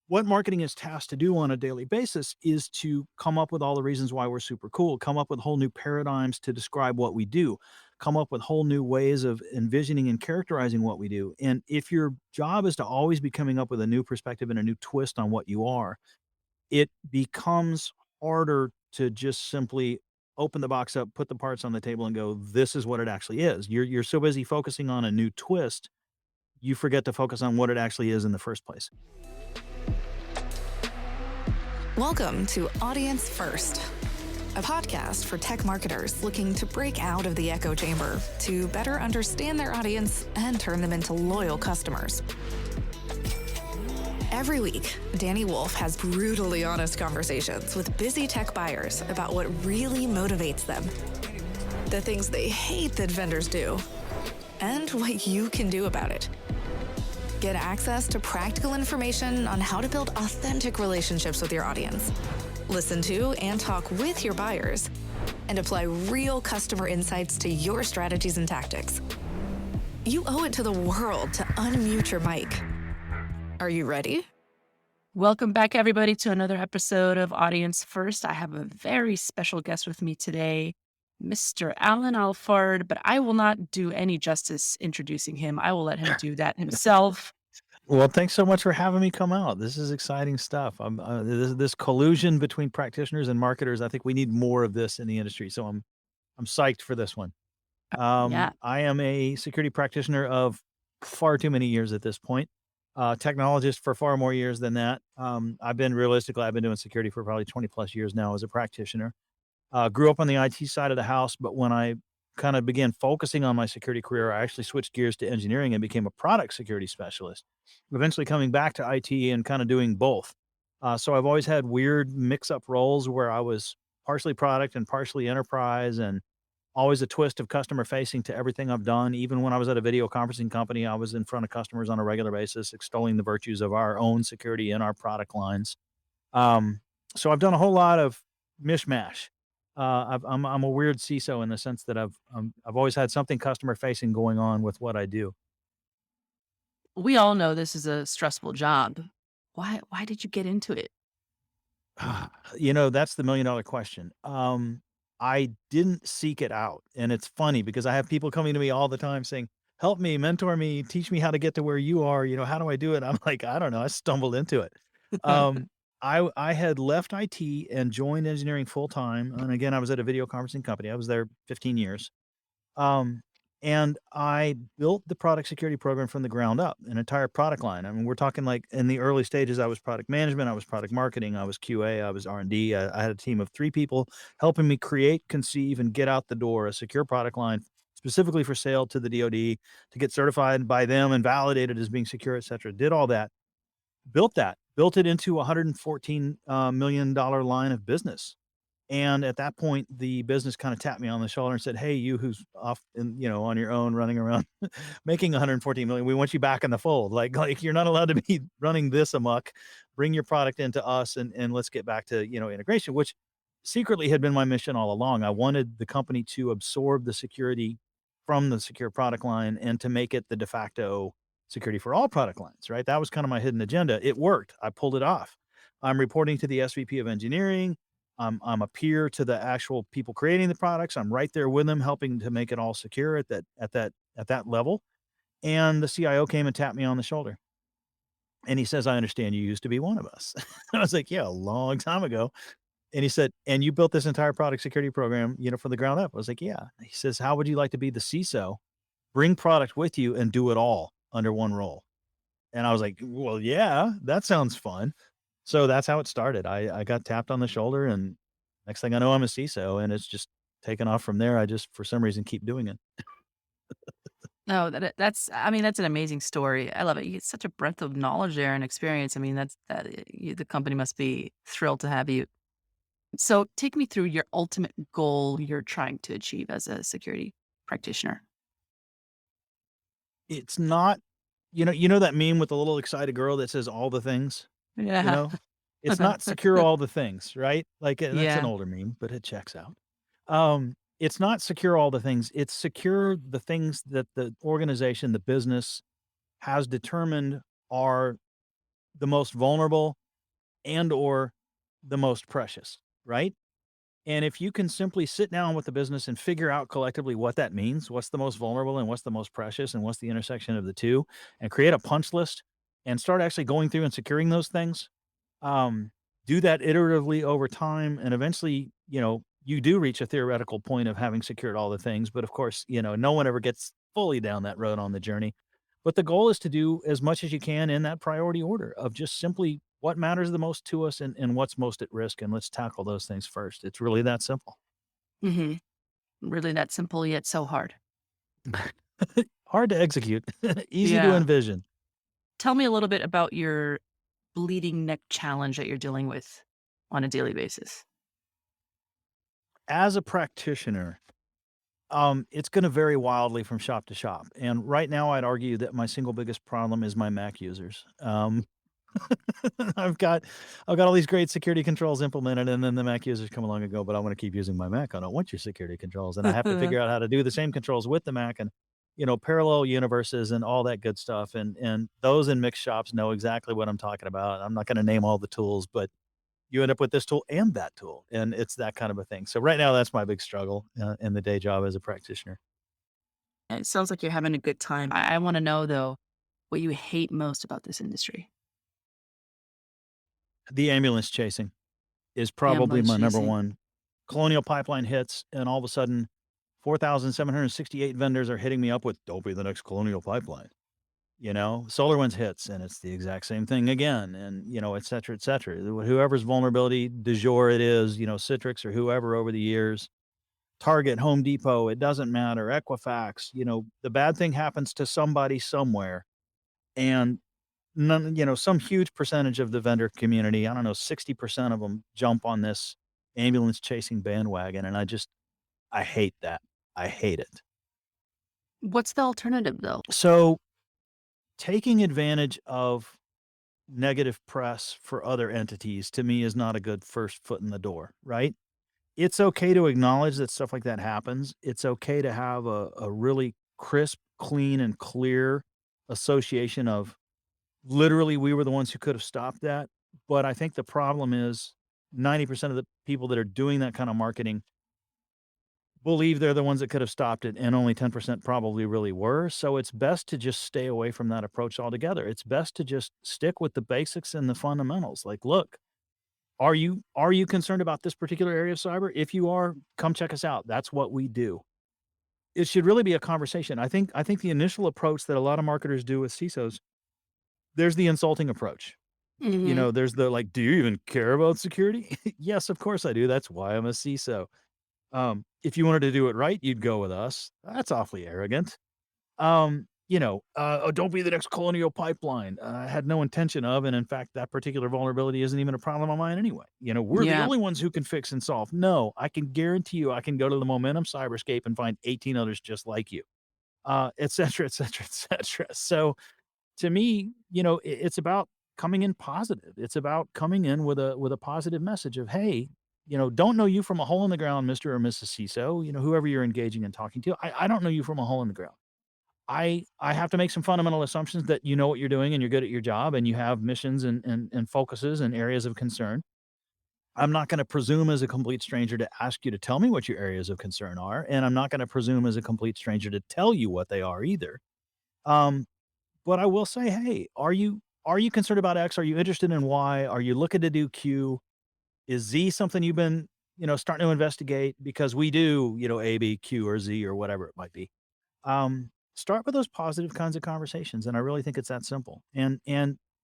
what marketing is tasked to do on a daily basis is to come up with all the reasons why we're super cool, come up with whole new paradigms to describe what we do, come up with whole new ways of envisioning and characterizing what we do. And if your job is to always be coming up with a new perspective and a new twist on what you are, it becomes harder to just simply open the box up, put the parts on the table and go, this is what it actually is. You're so busy focusing on a new twist, you forget to focus on what it actually is in the first place. Welcome to Audience First, a podcast for tech marketers looking to break out of the echo chamber to better understand their audience and turn them into loyal customers. Every week, Danny Wolf has brutally honest conversations with busy tech buyers about what really motivates them, the things they hate that vendors do, and what you can do about it. Get access to practical information on how to build authentic relationships with your audience. Listen to and talk with your buyers, and apply real customer insights to your strategies and tactics. You owe it to the world to unmute your mic. Are you ready? Welcome back, everybody, to another episode of Audience First. I have a very special guest with me today, Mr. Allan Alford, but I will not do any justice introducing him. I will let him do that himself. Well, thanks so much for having me come out. This is exciting stuff. This collusion between practitioners and marketers. I think we need more of this in the industry. So I'm psyched for this one. Yeah. I am a security practitioner of far too many years at this point. Technologist for far more years than that. I've been doing security for probably 20 plus years now as a practitioner. Grew up on the IT side of the house, but when I kind of began focusing on my security career, I actually switched gears to engineering and became a product security specialist, eventually coming back to IT and kind of doing both. So I've always had weird mix up roles where I was partially product and partially enterprise and always a twist of customer facing to everything I've done. Even when I was at a video conferencing company, I was in front of customers on a regular basis, extolling the virtues of our own security in our product lines. Um, so I've done a whole lot of mishmash. I'm a weird CISO in the sense that I've always had something customer facing going on with what I do. We all know this is a stressful job. Why did you get into it? That's the $1,000,000 question. I didn't seek it out, and it's funny because I have people coming to me all the time saying, "Help me, mentor me, teach me how to get to where you are. How do I do it?" I'm like, "I don't know. I stumbled into it." Um, I had left IT and joined engineering full time, and again, I was at a video conferencing company. I was there 15 years. Um, and I built the product security program from the ground up, an entire product line. I mean, we're talking like in the early stages, I was product management, I was product marketing, I was QA, I was R&D. I had a team of 3 people helping me create, conceive, and get out the door a secure product line specifically for sale to the DoD to get certified by them and validated as being secure, et cetera. Did all that, built it into a $114 million line of business. And at that point, the business kinda tapped me on the shoulder and said, "Hey, you who's off on your own running around making 114,000,000, we want you back in the fold. Like, you're not allowed to be running this amok. Bring your product into us and let's get back to, integration," which secretly had been my mission all along. I wanted the company to absorb the security from the secure product line and to make it the de facto security for all product lines, right? That was kinda my hidden agenda. It worked. I pulled it off. I'm reporting to the SVP of engineering. I'm a peer to the actual people creating the products. I'm right there with them, helping to make it all secure at that level. And the CIO came and tapped me on the shoulder. And he says, "I understand you used to be one of us." I was like, "Yeah, a long time ago." And he said, "And you built this entire product security program, from the ground up." I was like, "Yeah." He says, "How would you like to be the CISO, bring product with you and do it all under one role?" And I was like, "Well, yeah, that sounds fun." So that's how it started. I got tapped on the shoulder, and next thing I know, I'm a CISO, and it's just taken off from there. I just, for some reason, keep doing it. No, that's I mean, that's an amazing story. I love it. You get such a breadth of knowledge there and experience. I mean, the company must be thrilled to have you. So take me through your ultimate goal you're trying to achieve as a security practitioner. It's not, that meme with the little excited girl that says all the things, you Yeah. know? It's not secure all the things, right? Like, that's an Yeah. older meme, but it checks out. It's not secure all the things. It's secure the things that the organization, the business has determined are the most vulnerable and or the most precious, right? And if you can simply sit down with the business and figure out collectively what that means, what's the most vulnerable and what's the most precious and what's the intersection of the two, and create a punch list and start actually going through and securing those things, um, do that iteratively over time, and eventually, you do reach a theoretical point of having secured all the things. But of course, no one ever gets fully down that road on the journey. But the goal is to do as much as you can in that priority order of just simply what matters the most to us and what's most at risk. And let's tackle those things first. It's really that simple. Mhm. Really that simple yet so hard. Hard to execute, easy to Yeah. envision. Tell me a little bit about your bleeding neck challenge that you're dealing with on a daily basis. As a practitioner, it's gonna vary wildly from shop to shop, and right now, I'd argue that my single biggest problem is my Mac users. I've got I've got all these great security controls implemented, and then the Mac users come along and go, "But I wanna keep using my Mac. I don't want your security controls," and I have to figure out how to do the same controls with the Mac and, parallel universes and all that good stuff, and those in mixed shops know exactly what I'm talking about. I'm not gonna name all the tools, but you end up with this tool and that tool, and it's that kind of a thing. So right now, that's my big struggle, in the day job as a practitioner. It sounds like you're having a good time. I wanna know, though, what you hate most about this industry. The ambulance chasing is probably Ambulance my number chasing. one. Colonial Pipeline hits, and all of a sudden, 4,768 vendors are hitting me up with, "Don't be the next Colonial Pipeline." SolarWinds hits, and it's the exact same thing again, and, et cetera, et cetera. Whoever's vulnerability du jour it is, Citrix or whoever over the years, Target, Home Depot, it doesn't matter, Equifax, the bad thing happens to somebody somewhere, and some huge percentage of the vendor community, I don't know, 60% of them jump on this ambulance chasing bandwagon, and I hate that. I hate it. What's the alternative, though? So, taking advantage of negative press for other entities to me is not a good first foot in the door, right? It's okay to acknowledge that stuff like that happens. It's okay to have a really crisp, clean, and clear association of literally, we were the ones who could have stopped that. But I think the problem is 90% of the people that are doing that kind of marketing believe they're the ones that could have stopped it, and only 10% probably really were. So it's best to just stay away from that approach altogether. It's best to just stick with the basics and the fundamentals. Like, look, are you concerned about this particular area of cyber? If you are, come check us out. That's what we do. It should really be a conversation. I think the initial approach that a lot of marketers do with CISOs, there's the insulting approach. Mhm. There's the like, "Do you even care about security?" "Yes, of course I do. That's why I'm a CISO." If you wanted to do it right, you'd go with us. That's awfully arrogant. "Oh, don't be the next Colonial Pipeline." I had no intention of, and in fact, that particular vulnerability isn't even a problem of mine anyway. We're the Yeah. only ones who can fix and solve. No, I can guarantee you I can go to the Momentum Cyberscape and find 18 others just like you, et cetera, et cetera, et cetera. So to me, it's about coming in positive. It's about coming in with a positive message of, "Hey, don't know you from a hole in the ground, Mr. or Mrs. CISO," whoever you're engaging and talking to. I don't know you from a hole in the ground. I have to make some fundamental assumptions that you know what you're doing and you're good at your job and you have missions and focuses and areas of concern. I'm not gonna presume as a complete stranger to ask you to tell me what your areas of concern are, and I'm not gonna presume as a complete stranger to tell you what they are either. Um, but I will say, "Hey, are you concerned about X? Are you interested in Y? Are you looking to do Q? Is Z something you've been, starting to investigate? Because we do, A, B, Q, or Z, or whatever it might be." Start with those positive kinds of conversations, and I really think it's that simple. And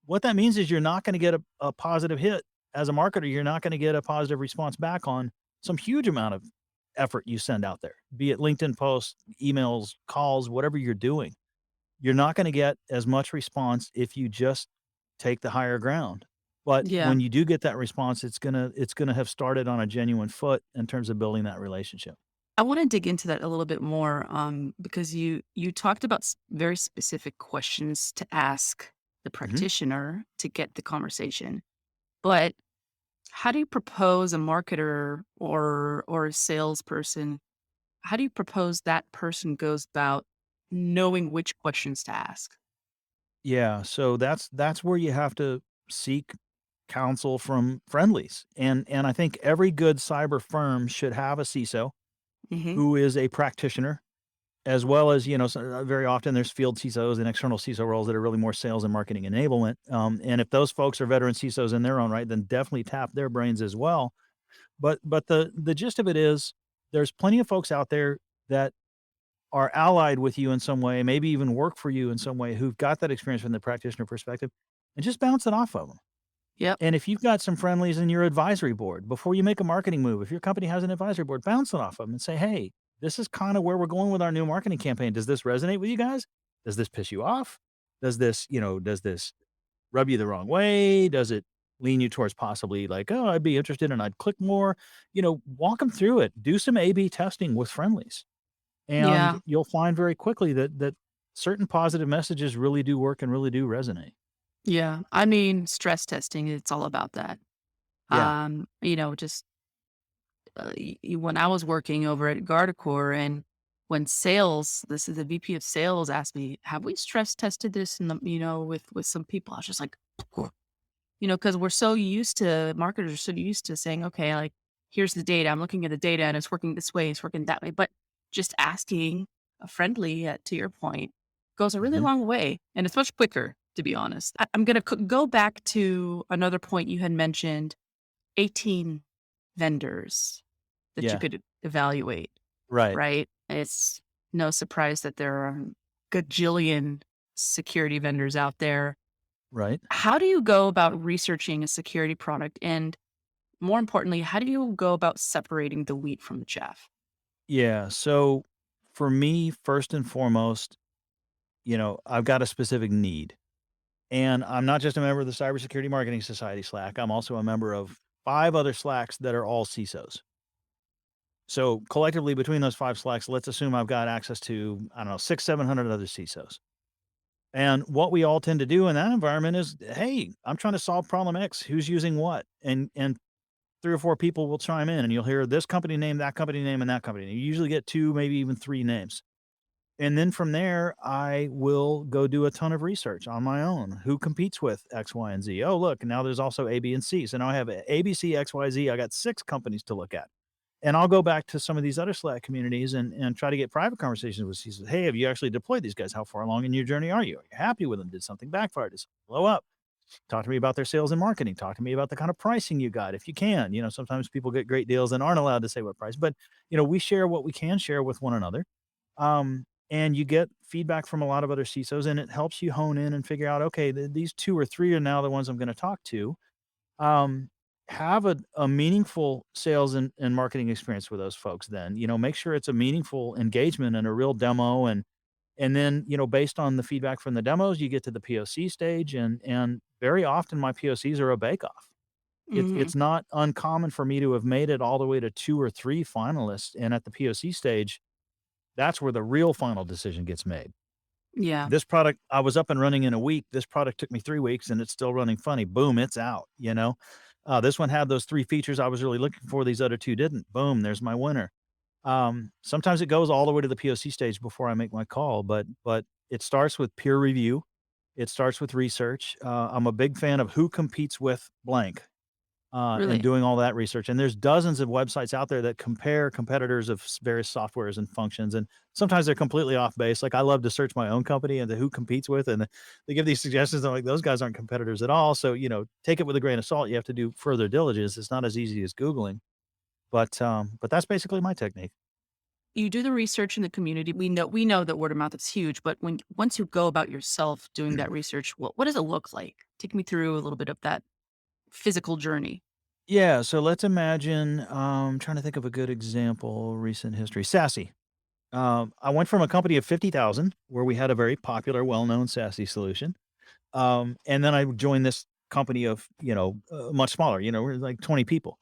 what that means is you're not gonna get a positive hit. As a marketer, you're not gonna get a positive response back on some huge amount of effort you send out there, be it LinkedIn posts, emails, calls, whatever you're doing. You're not gonna get as much response if you just take the higher ground. But Yeah. when you do get that response, it's gonna have started on a genuine foot in terms of building that relationship. I wanna dig into that a little bit more, because you talked about very specific questions to ask the Mhm. practitioner to get the conversation. But how do you propose a marketer or a salesperson, how do you propose that person goes about knowing which questions to ask? Yeah, so that's where you have to seek counsel from friendlies. And I think every good cyber firm should have a CISO Mhm. who is a practitioner, as well as, very often there's field CISOs and external CISO roles that are really more sales and marketing enablement. And if those folks are veteran CISOs in their own right, then definitely tap their brains as well. But the gist of it is there's plenty of folks out there that are allied with you in some way, maybe even work for you in some way, who've got that experience from the practitioner perspective, and just bounce it off of them. Yep. And if you've got some friendlies in your advisory board, before you make a marketing move, if your company has an advisory board, bounce it off them and say, "Hey, this is kind of where we're going with our new marketing campaign. Does this resonate with you guys? Does this piss you off? Does this rub you the wrong way? Does it lean you towards possibly like, oh, I'd be interested and I'd click more?" Walk them through it. Do some A/B testing with friendlies, and Yeah. you'll find very quickly that certain positive messages really do work and really do resonate. Yeah. I mean, stress testing, it's all about that. Yeah. Just when I was working over at Guardicore, and when sales, this is the VP of sales asked me, "Have we stress tested this?" With some people, I was just like, because we're so used to marketers are so used to saying, "Okay, like here's the data. I'm looking at the data, and it's working this way, it's working that way." But just asking a friendly, to your point, goes a really Mhm. long way, and it's much quicker. To be honest, I'm gonna go back to another point you had mentioned: 18 vendors that you Yeah. could evaluate, Right. right? It's no surprise that there are a gajillion security vendors out there. Right. How do you go about researching a security product? And more importantly, how do you go about separating the wheat from the chaff? Yeah. So for me, first and foremost, I've got a specific need. And I'm not just a member of the Cybersecurity Marketing Society Slack. I'm also a member of 5 other Slacks that are all CISOs. So collectively between those 5 Slacks, let's assume I've got access to, I don't know, 6, 700 other CISOs. And what we all tend to do in that environment is, hey, I'm trying to solve problem X. Who's using what? And 3 or 4 people will chime in and you'll hear this company name, that company name, and that company name. You usually get 2, maybe even 3 names. And then from there, I will go do a ton of research on my own. Who competes with X, Y, and Z? Oh, look, now there's also A, B, and C. So now I have A, B, C, X, Y, Z. I got 6 companies to look at. And I'll go back to some of these other Slack communities and try to get private conversations with CISOs. Hey, have you actually deployed these guys? How far along in your journey are you? Are you happy with them? Did something backfire? Did something blow up? Talk to me about their sales and marketing. Talk to me about the kind of pricing you got if you can. Sometimes people get great deals and aren't allowed to say what price, but we share what we can share with one another. And you get feedback from a lot of other CISOs, and it helps you hone in and figure out, okay, these 2 or 3 are now the ones I'm going to talk to. Um, have a meaningful sales and marketing experience with those folks. Then make sure it's a meaningful engagement and a real demo, and then based on the feedback from the demos, you get to the POC stage, and very often my POCs are a bake off. It's Hmm. it's not uncommon for me to have made it all the way to 2 or 3 finalists, and at the POC stage, that's where the real final decision gets made. Yeah. This product, I was up and running in a week. This product took me 3 weeks, and it's still running funny. Boom, it's out. This one had those 3 features I was really looking for, these other 2 didn't. Boom, there's my winner. Sometimes it goes all the way to the POC stage before I make my call, but it starts with peer review. It starts with research. I'm a big fan of who competes with blank, and Really? doing all that research. And there's dozens of websites out there that compare competitors of various softwares and functions. And sometimes they're completely off base. Like I love to search my own company and who competes with, and they give these suggestions. I'm like, those guys aren't competitors at all. So, take it with a grain of salt. You have to do further diligence. It's not as easy as Googling, but that's basically my technique. You do the research in the community. We know that word of mouth is huge, but once you go about yourself doing that research, what does it look like? Take me through a little bit of that physical journey. Yeah, so let's imagine, trying to think of a good example, recent history. SASE. I went from a company of 50,000 where we had a very popular, well-known SASE solution. And then I joined this company of, much smaller, we're like 20 people.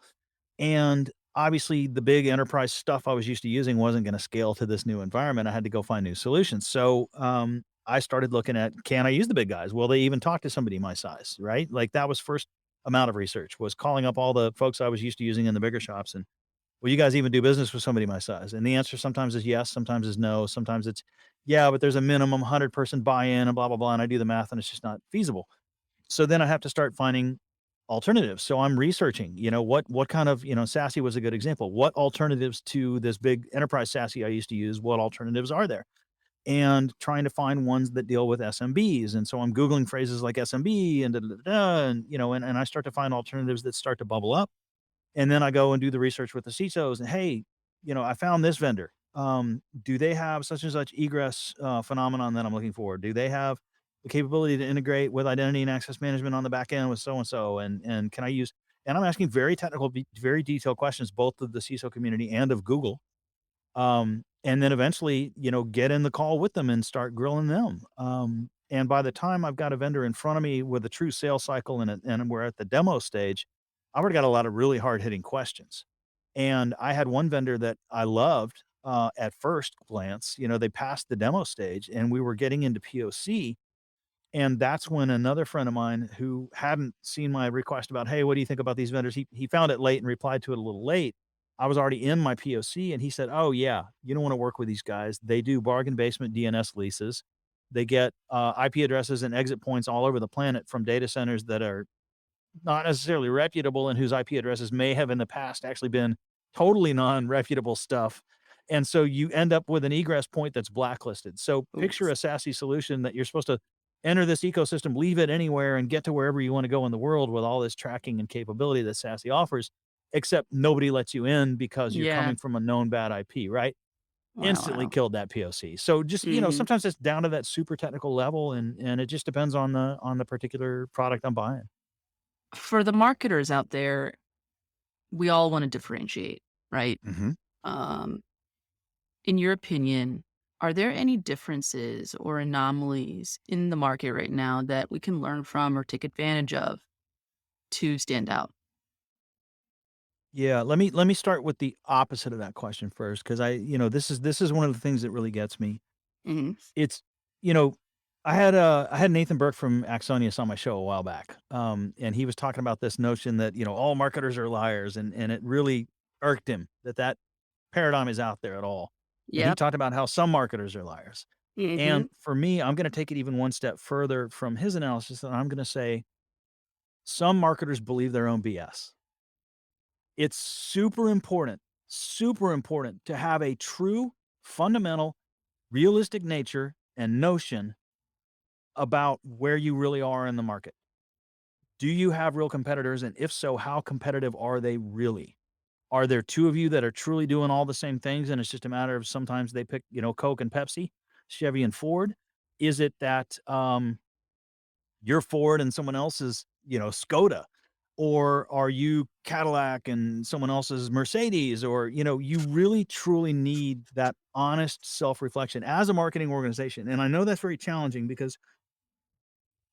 And obviously the big enterprise stuff I was used to using wasn't going to scale to this new environment. I had to go find new solutions. So, I started looking at, can I use the big guys? Will they even talk to somebody my size? Right. Like that was first amount of research, was calling up all the folks I was used to using in the bigger shops, and will you guys even do business with somebody my size? And the answer sometimes is yes, sometimes is no, sometimes it's yeah, but there's a minimum 100-person buy-in and blah blah blah. And I do the math and it's just not feasible. So then I have to start finding alternatives. So I'm researching, what kind of, SASE was a good example. What alternatives to this big enterprise SASE I used to use, what alternatives are there? And trying to find ones that deal with SMBs. And so I'm Googling phrases like SMB and da, da, da, da, and and I start to find alternatives that start to bubble up. And then I go and do the research with the CISOs and, hey, I found this vendor. Do they have such and such egress phenomenon that I'm looking for? Do they have the capability to integrate with identity and access management on the back end with so and so? And can I use? And I'm asking very technical, very detailed questions, both of the CISO community and of Google, and then eventually, get in the call with them and start grilling them. And by the time I've got a vendor in front of me with a true sales cycle and we're at the demo stage, I've already got a lot of really hard hitting questions. And I had one vendor that I loved at first glance. They passed the demo stage and we were getting into POC, and that's when another friend of mine who hadn't seen my request about, "Hey, what do you think about these vendors?" He found it late and replied to it a little late. I was already in my POC and he said, "Oh, yeah, you don't wanna work with these guys. They do bargain basement DNS leases. They get, IP addresses and exit points all over the planet from data centers that are not necessarily reputable and whose IP addresses may have in the past actually been totally non-reputable stuff. And so you end up with an egress point that's blacklisted. So picture Oops. a SASE solution that you're supposed to enter this ecosystem, leave it anywhere, and get to wherever you want to go in the world with all this tracking and capability that SASE offers, except nobody lets you in because you're Yeah. coming from a known bad IP, right? Wow, Instantly wow. killed that POC. So just, Mhm. sometimes it's down to that super technical level and it just depends on the particular product I'm buying. For the marketers out there, we all wanna differentiate, right? Mhm. Um, in your opinion, are there any differences or anomalies in the market right now that we can learn from or take advantage of to stand out? Yeah, let me start with the opposite of that question first, because this is one of the things that really gets me. Mhm. It's you know, I had Nathan Burke from Axonius on my show a while back, and he was talking about this notion that all marketers are liars, and it really irked him that that paradigm is out there at all. And he Yep. talked about how some marketers are liars. Mhm. And for me, I'm going to take it even one step further from his analysis, and I'm going to say some marketers believe their own BS. It's super important to have a true, fundamental, realistic nature and notion about where you really are in the market. Do you have real competitors? And if so, how competitive are they really? Are there two of you that are truly doing all the same things? And it's just a matter of sometimes they pick, Coke and Pepsi, Chevy and Ford. Is it that you're Ford and someone else is, Skoda? Or are you Cadillac and someone else's Mercedes? Or, you really truly need that honest self-reflection as a marketing organization. And I know that's very challenging because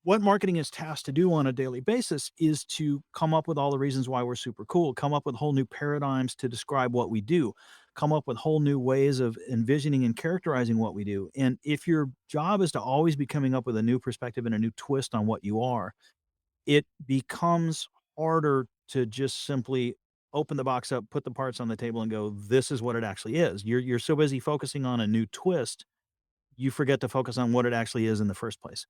what marketing is tasked to do on a daily basis is to come up with all the reasons why we're super cool, come up with whole new paradigms to describe what we do, come up with whole new ways of envisioning and characterizing what we do. And if your job is to always be coming up with a new perspective and a new twist on what you are, it becomes harder to just simply open the box up, put the parts on the table and go, this is what it actually is. You're so busy focusing on a new twist, you forget to focus on what it actually is in the first place.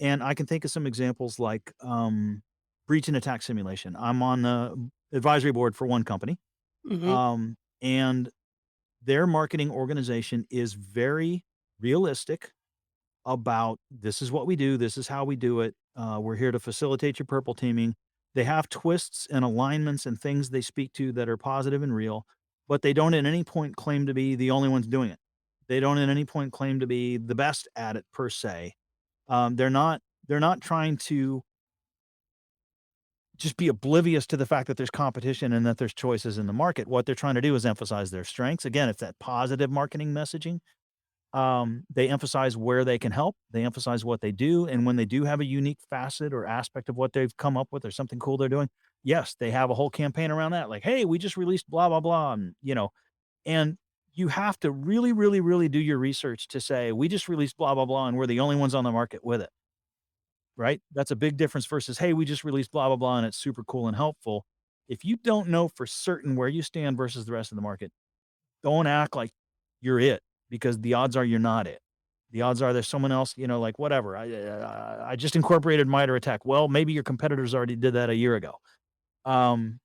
And I can think of some examples like breach and attack simulation. I'm on the advisory board for one company, Mhm. and their marketing organization is very realistic about this is what we do, this is how we do it. We're here to facilitate your purple teaming. They have twists and alignments and things they speak to that are positive and real, but they don't at any point claim to be the only ones doing it. They don't at any point claim to be the best at it per se. They're not trying to just be oblivious to the fact that there's competition and that there's choices in the market. What they're trying to do is emphasize their strengths. Again, it's that positive marketing messaging. They emphasize where they can help. They emphasize what they do, and when they do have a unique facet or aspect of what they've come up with or something cool they're doing, yes, they have a whole campaign around that. Like, hey, we just released blah blah blah, and you have to really, really, really do your research to say we just released blah blah blah, and we're the only ones on the market with it. Right? That's a big difference versus hey, we just released blah blah blah, and it's super cool and helpful. If you don't know for certain where you stand versus the rest of the market, don't act like you're it because the odds are you're not it. The odds are there's someone else, like whatever. I just incorporated MITRE ATT&CK. Well, maybe your competitors already did that a year ago. Um,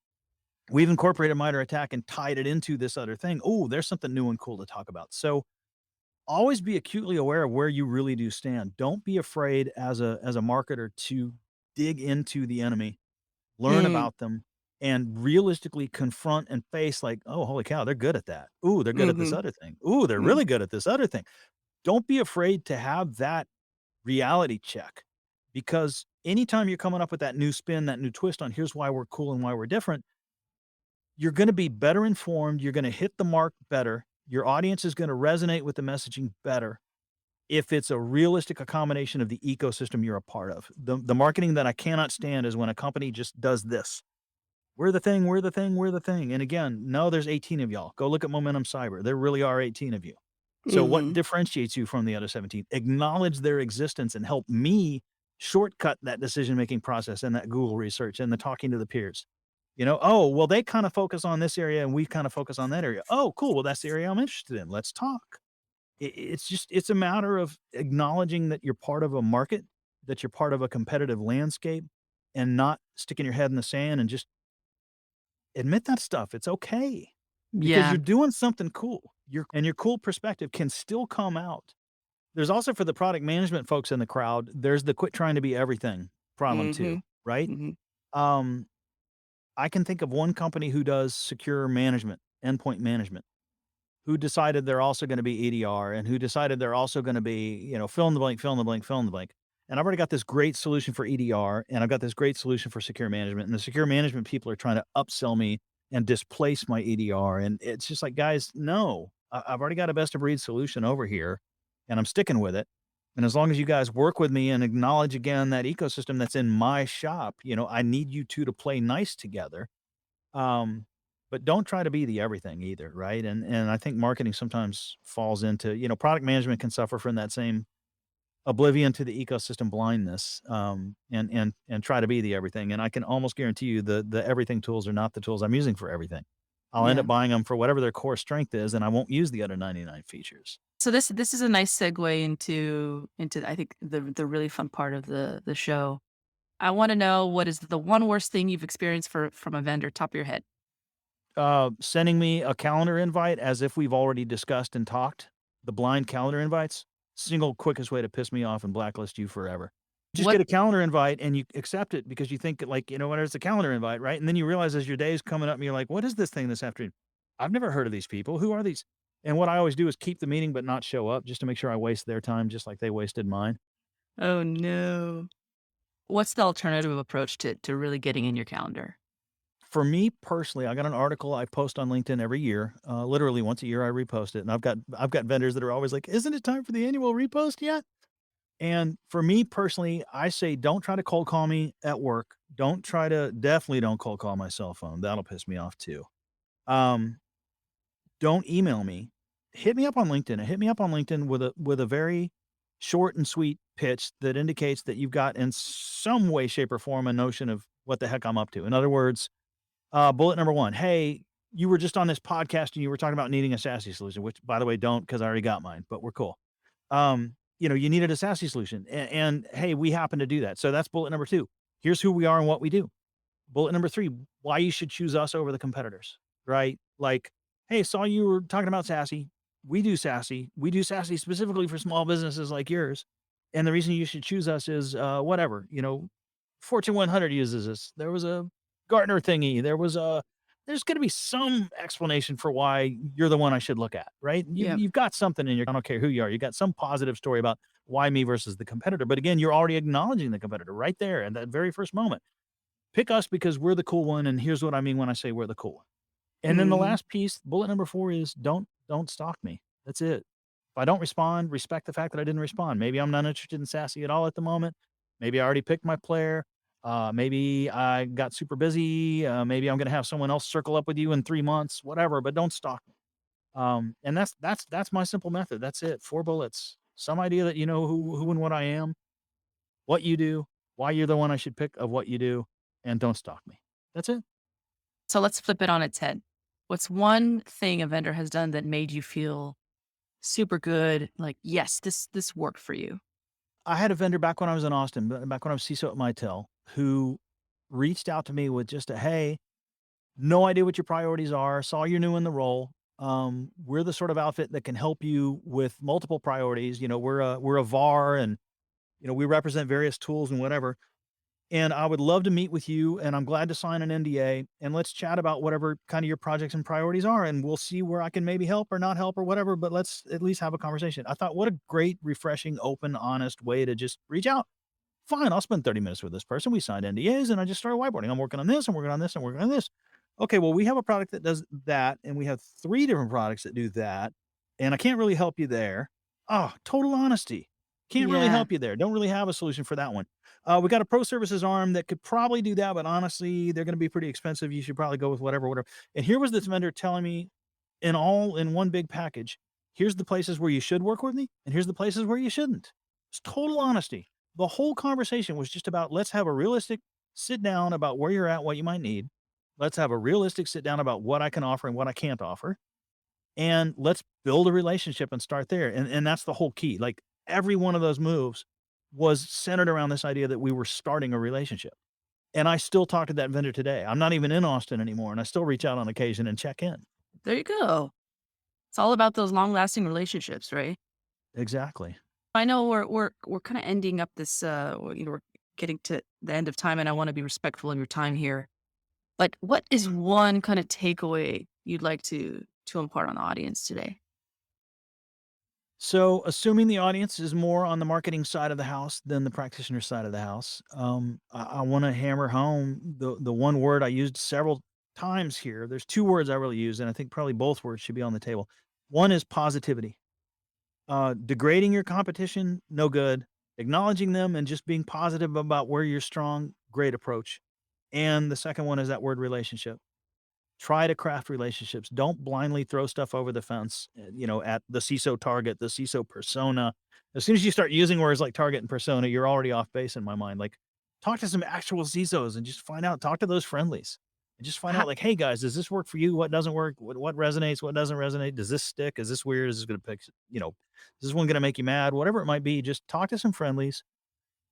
we've incorporated MITRE ATT&CK and tied it into this other thing. Oh, there's something new and cool to talk about. So always be acutely aware of where you really do stand. Don't be afraid as a marketer to dig into the enemy, learn Mm, about them, and realistically confront and face like, "Oh, holy cow, they're good at that. Ooh, they're good at this mhm, other thing. Ooh, they're mm, really good at this other thing." Don't be afraid to have that reality check, because anytime you're coming up with that new spin, that new twist on here's why we're cool and why we're different, you're gonna be better informed, you're gonna hit the mark better, your audience is gonna resonate with the messaging better if it's a realistic accommodation of the ecosystem you're a part of. The marketing that I cannot stand is when a company just does this. We're the thing, we're the thing, we're the thing. And again, no, there's 18 of y'all. Go look at Momentum Cyber. There really are 18 of you. So what mhm. differentiates you from the other 17? Acknowledge their existence and help me shortcut that decision-making process and that Google research and the talking to the peers. Oh, well, they kind of focus on this area and we kind of focus on that area. Oh, cool. Well, that's the area I'm interested in. Let's talk. It's a matter of acknowledging that you're part of a market, that you're part of a competitive landscape, and not sticking your head in the sand and just admit that stuff. It's okay because Yeah. you're doing something cool. Your cool perspective can still come out. There's also for the product management folks in the crowd, there's the quit trying to be everything problem too, Mhm, right? mhm. Um, I can think of one company who does secure management, endpoint management, who decided they're also gonna be EDR and who decided they're also gonna be, fill in the blank, fill in the blank, fill in the blank. And I've already got this great solution for EDR, and I've got this great solution for secure management, and the secure management people are trying to upsell me and displace my EDR, and it's just like, "Guys, no. I've already got a best of breed solution over here, and I'm sticking with it, and as long as you guys work with me and acknowledge again that ecosystem that's in my shop, I need you 2 to play nice together." Um, but don't try to be the everything either, right? And I think marketing sometimes falls into, product management can suffer from that same oblivion to the ecosystem blindness, and try to be the everything. And I can almost guarantee you the everything tools are not the tools I'm using for everything. I'll end Yeah. up buying them for whatever their core strength is, and I won't use the other 99 features. So this is a nice segue into I think the really fun part of the show. I wanna know what is the one worst thing you've experienced from a vendor, top of your head? Sending me a calendar invite as if we've already discussed and talked, the blind calendar invites, single quickest way to piss me off and blacklist you forever. Just What get a calendar invite and you accept it because you think like, what, it's a calendar invite, right? And then you realize as your day's coming up and you're like, what is this thing this afternoon? I've never heard of these people. Who are these? And what I always do is keep the meeting but not show up just to make sure I waste their time just like they wasted mine. Oh, no. What's the alternative approach to really getting in your calendar? For me personally, I got an article I post on LinkedIn every year. Literally once a year I repost it. And I've got vendors that are always like, "Isn't it time for the annual repost yet?" And for me personally, I say don't try to cold call me at work. Definitely don't cold call my cell phone. That'll piss me off too. Um, don't email me. Hit me up on LinkedIn. And hit me up on LinkedIn with a very short and sweet pitch that indicates that you've got in some way, shape, or form a notion of what the heck I'm up to. In other words, bullet number 1, "Hey, you were just on this podcast and you were talking about needing a SASE solution," which, by the way, don't, because I already got mine, but we're cool. You needed a SASE solution, and, hey, we happen to do that. So that's bullet number 2. Here's who we are and what we do. Bullet number 3, why you should choose us over the competitors, right? Like, "Hey, saw you were talking about SASE. We do SASE. We do SASE specifically for small businesses like yours, and the reason you should choose us is, whatever, Fortune 100 uses us. There was a Gartner thingy. There's gonna be some explanation for why you're the one I should look at, right? You've Yeah. you've got something in your I don't care who you are. You got some positive story about why me versus the competitor. But again, you're already acknowledging the competitor right there in that very first moment. Pick us because we're the cool one, and here's what I mean when I say we're the cool one. And then the Mhm. last piece, bullet number 4 is don't stalk me. That's it. If I don't respond, respect the fact that I didn't respond. Maybe I'm not interested in SASE at all at the moment. Maybe I already picked my player. Maybe I got super busy. Maybe I'm gonna have someone else circle up with you in 3 months, whatever, but don't stalk me. And that's my simple method. That's it. 4 bullets. Some idea that you know who and what I am, what you do, why you're the one I should pick of what you do, and don't stalk me. That's it. So let's flip it on its head. What's one thing a vendor has done that made you feel super good, like, yes, this worked for you? I had a vendor back when I was in Austin, back when I was CISO at Mitel, who reached out to me with just a, "Hey, no idea what your priorities are, saw you're new in the role. We're the sort of outfit that can help you with multiple priorities. We're a VAR and, we represent various tools and whatever. And I would love to meet with you, and I'm glad to sign an NDA, and let's chat about whatever kind of your projects and priorities are, and we'll see where I can maybe help or not help or whatever, but let's at least have a conversation." I thought, what a great, refreshing, open, honest way to just reach out. Fine, I'll spend 30 minutes with this person. We signed NDAs, and I just started whiteboarding. I'm working on this, I'm working on this, I'm working on this. Okay, well, we have a product that does that, and we have 3 different products that do that, and I can't really help you there. Oh, total honesty. Can't really Yeah. help you there. Don't really have a solution for that one. We got a pro services arm that could probably do that, but honestly, they're gonna be pretty expensive. You should probably go with whatever. And here was this vendor telling me in one big package, "Here's the places where you should work with me, and here's the places where you shouldn't." It's total honesty. The whole conversation was just about, let's have a realistic sit down about where you're at, what you might need. Let's have a realistic sit down about what I can offer and what I can't offer. And let's build a relationship and start there. And that's the whole key. Like, every one of those moves was centered around this idea that we were starting a relationship. And I still talk to that vendor today. I'm not even in Austin anymore, and I still reach out on occasion and check in. There you go. It's all about those long-lasting relationships, right? Exactly. I know we're kinda ending up this, we're getting to the end of time, and I wanna be respectful of your time here. Like, what is one kinda takeaway you'd like to impart on the audience today? So, assuming the audience is more on the marketing side of the house than the practitioner side of the house, I want to hammer home the one word I used several times here. There's 2 words I really use, and I think probably both words should be on the table. One is positivity. Degrading your competition, no good. Acknowledging them and just being positive about where you're strong, great approach. And the second one is that word relationship. Try to craft relationships. Don't blindly throw stuff over the fence, at the CISO target, the CISO persona. As soon as you start using words like target and persona, you're already off base in my mind. Like, talk to some actual CISOs and just find out, talk to those friendlies and just find Ho out, like, "Hey guys, does this work for you? What doesn't work? What resonates? What doesn't resonate? Does this stick? Is this weird? Is this going to pick, is this one going to make you mad? Whatever it might be, just talk to some friendlies."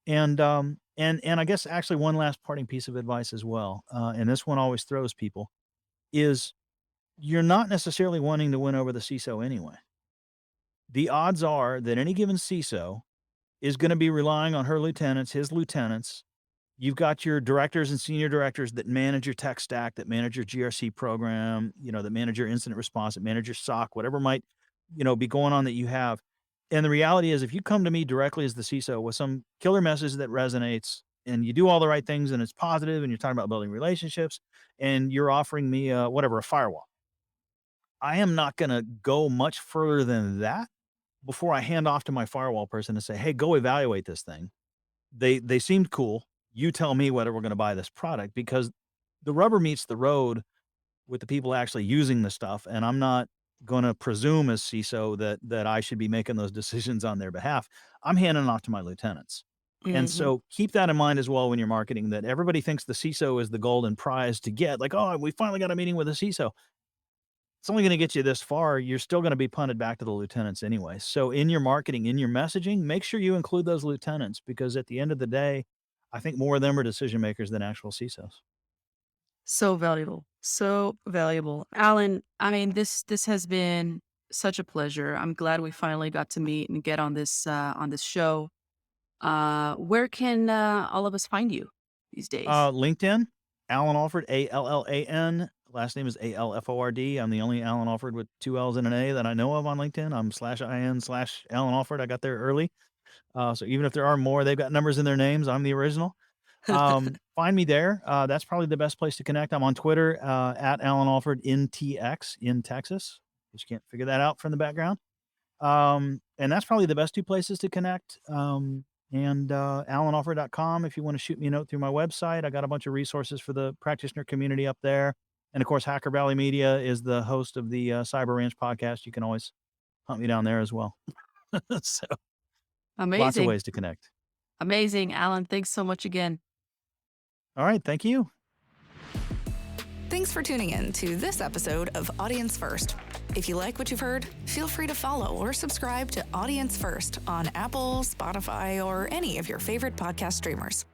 And I guess actually one last parting piece of advice as well. And this one always throws people is, you're not necessarily wanting to win over the CISO anyway. The odds are that any given CISO is gonna be relying on her lieutenants, his lieutenants. You've got your directors and senior directors that manage your tech stack, that manage your GRC program, that manage your incident response, that manage your SOC, whatever might, be going on that you have. And the reality is, if you come to me directly as the CISO with some killer message that resonates, and you do all the right things and it's positive and you're talking about building relationships and you're offering me, a firewall, I am not gonna go much further than that before I hand off to my firewall person and say, "Hey, go evaluate this thing. They seemed cool. You tell me whether we're gonna buy this product," because the rubber meets the road with the people actually using the stuff, and I'm not gonna presume as CISO that I should be making those decisions on their behalf. I'm handing off to my lieutenants. And Mhm. so keep that in mind as well when you're marketing, that everybody thinks the CISO is the golden prize to get, like, "Oh, we finally got a meeting with a CISO." It's only gonna get you this far. You're still gonna be punted back to the lieutenants anyway. So in your marketing, in your messaging, make sure you include those lieutenants, because at the end of the day, I think more of them are decision makers than actual CISOs. So valuable. So valuable. Alan, I mean, this has been such a pleasure. I'm glad we finally got to meet and get on this show. Where can all of us find you these days? LinkedIn, Allan Alford, Allan. Last name is Alford. I'm the only Allan Alford with 2 L's and an A that I know of on LinkedIn. I'm /IN/Allan Alford. I got there early. So even if there are more, they've got numbers in their names. I'm the original. Find me there. That's probably the best place to connect. I'm on Twitter, at Allan Alford in TX in Texas. Just can't figure that out from the background. And that's probably the best 2 places to connect. And allanalford.com if you wanna shoot me a note through my website. I got a bunch of resources for the practitioner community up there. And of course, Hacker Valley Media is the host of the, Cyber Ranch podcast. You can always hunt me down there as well. So, lots of Amazing. ways to connect. Amazing. Alan, thanks so much again. Alright, thank you. Thanks for tuning in to this episode of Audience First. If you like what you've heard, feel free to follow or subscribe to Audience First on Apple, Spotify, or any of your favorite podcast streamers.